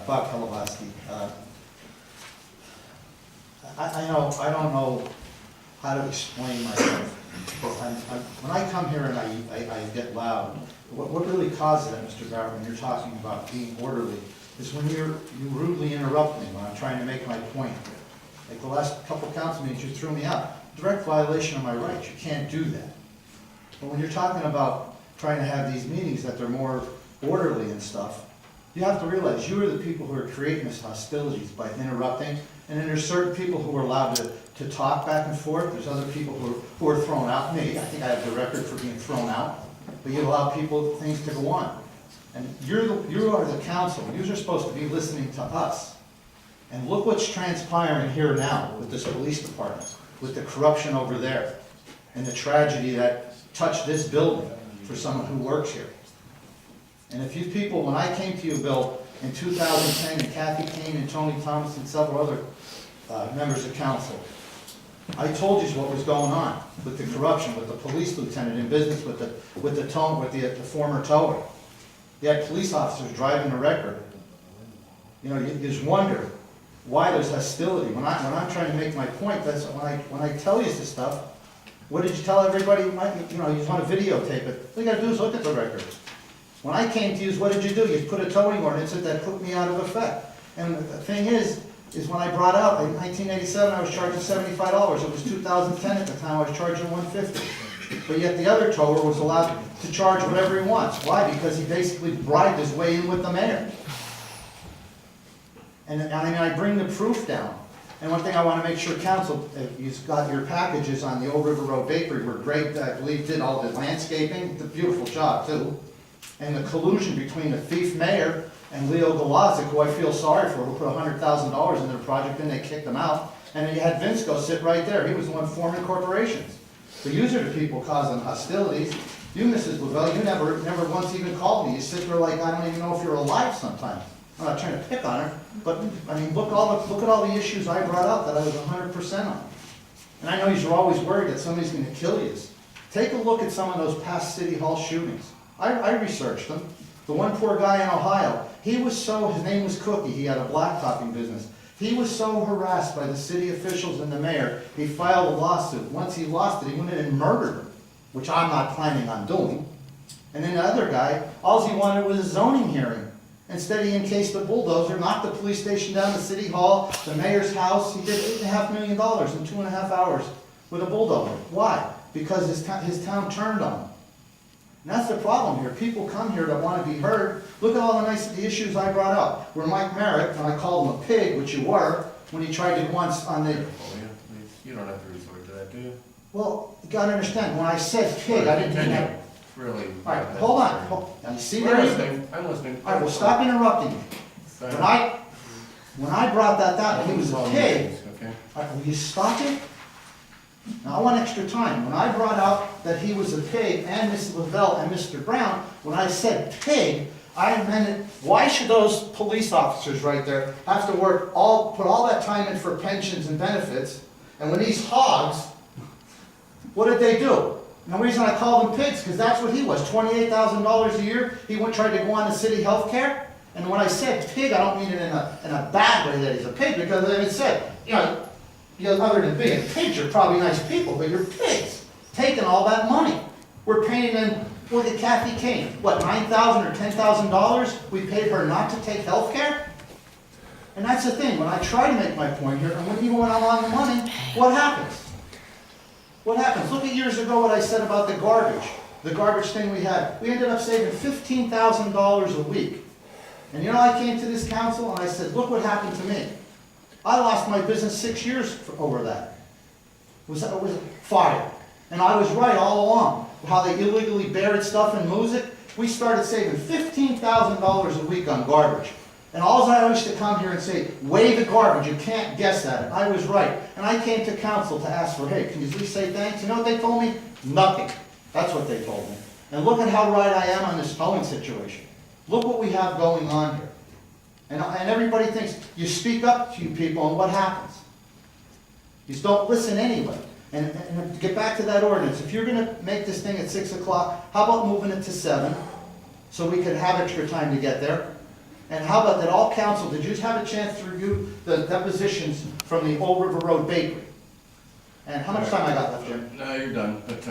Bob Kadluboski. I don't know how to explain myself, but when I come here and I get loud, what really causes that, Mr. Barrett, when you're talking about being orderly, is when you rudely interrupt me when I'm trying to make my point. Like the last couple council meetings, you threw me out. Direct violation of my rights. You can't do that. But when you're talking about trying to have these meetings that they're more orderly and stuff, you have to realize you are the people who are creating this hostilities by interrupting, and then there's certain people who are allowed to talk back and forth. There's other people who are thrown out. Me, I think I have the record for being thrown out, but you allow things to go on. And you are the council. You're supposed to be listening to us. And look what's transpiring here now with this police department, with the corruption over there, and the tragedy that touched this building for someone who works here. And if you people, when I came to you, Bill, in 2010, and Kathy Kane and Tony Thomas and several other members of council, I told you what was going on with the corruption, with the police lieutenant in business with the former tower. You had police officers driving the record. You know, you just wonder why there's hostility. When I'm trying to make my point, that's when I tell you this stuff. What did you tell everybody? You want to videotape it. All you got to do is look at the record. When I came to you, what did you do? You put a towing ordinance that put me out of effect. And the thing is when I brought out, in 1987, I was charging $75. It was 2010 at the time, I was charging $150. But yet the other tower was allowed to charge whatever he wants. Why? Because he basically bribed his way in with the mayor. And I mean, I bring the proof down. And one thing I want to make sure council, you've got your packages on the Old River Road Bakery, where Greg, I believe, did all the landscaping. It's a beautiful job, too. And the collusion between the thief mayor and Leo Galazic, who I feel sorry for, who put $100,000 in their project, and they kicked him out. And then you had Vince go sit right there. He was the one forming corporations. But you are the people causing hostilities. You, Mrs. Lavelle, you never once even called me. You sit there like, I don't even know if you're alive sometimes. I'm not trying to pick on her, but I mean, look at all the issues I brought up that I was 100% on. And I know you're always worried that somebody's going to kill you. Take a look at some of those past City Hall shootings. I researched them. The one poor guy in Ohio, his name was Cookie, he had a blacktopping business. He was so harassed by the city officials and the mayor, he filed a lawsuit. Once he lost it, he went in and murdered him, which I'm not planning on doing. And then the other guy, all he wanted was a zoning hearing. Instead, he encased the bulldozer, knocked the police station down, the city hall, the mayor's house. He did $8.5 million in 2.5 hours with a bulldozer. Why? Because his town turned on him. And that's the problem here. People come here that want to be heard. Look at all the issues I brought up. Where Mike Merrick, and I called him a pig, which you were, when he tried to once on the... You don't have to resort to that, do you? Well, you got to understand, when I said pig, I didn't mean that. Really? All right, hold on. You see there? I'm listening. All right, well, stop interrupting me. When I brought that down, he was a pig. Okay. All right, will you stop it? Now, I want extra time. When I brought out that he was a pig, and Mrs. Lavelle and Mr. Brown, when I said pig, I meant it. Why should those police officers right there have to put all that time in for pensions and benefits, and when these hogs, what did they do? And the reason I called him pigs, because that's what he was, $28,000 a year. He tried to go on to city health care. And when I said pig, I don't mean it in a bad way that he's a pig, because as I said, other than being pigs, you're probably nice people, but you're pigs, taking all that money. We're paying them, look at Kathy Kane, what, $9,000 or $10,000? We paid her not to take health care? And that's the thing, when I try to make my point here, and even when I'm on the money, what happens? What happens? Look at years ago what I said about the garbage thing we had. We ended up saving $15,000 a week. And I came to this council and I said, look what happened to me. I lost my business 6 years over that. It was fire. And I was right all along. How they illegally buried stuff in music. We started saving $15,000 a week on garbage. And all I used to come here and say, weigh the garbage, you can't guess at it. I was right. And I came to council to ask for, hey, can you please say thanks? You know what they told me? Nothing. That's what they told me. And look at how right I am on this towing situation. Look what we have going on here. And everybody thinks, you speak up to you people, and what happens? You just don't listen anyway. And to get back to that ordinance, if you're going to make this thing at 6 o'clock, how about moving it to 7, so we could have extra time to get there? And how about that all council, did you have a chance to review the depositions from the Old River Road Bakery? And how much time I got left, Jim? No, you're done, but,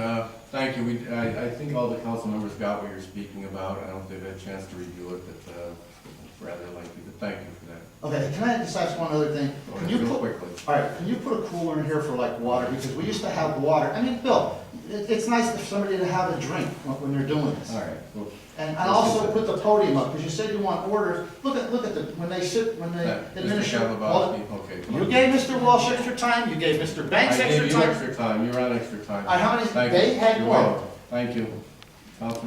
thank you. I think all the council members got what you're speaking about. I don't know if they've had a chance to review it, but, rather likely, but thank you for that. Okay, can I just ask one other thing? Can you Real put, quickly. all right, can you put a cooler in here for like water? Because we used to have water. I mean, Bill, it's nice for somebody to have a drink when they're doing this. All right, well, And also put the podium up, because you said you want orders. Look at the, when they sit, when they Mr. administer. Kadluboski, okay. come You on. gave Mr. Walsh extra time, you gave Mr. Banks I extra gave you time. extra time, you're on extra time. How many, Thank you. they had You're more. welcome. Thank you. Councilman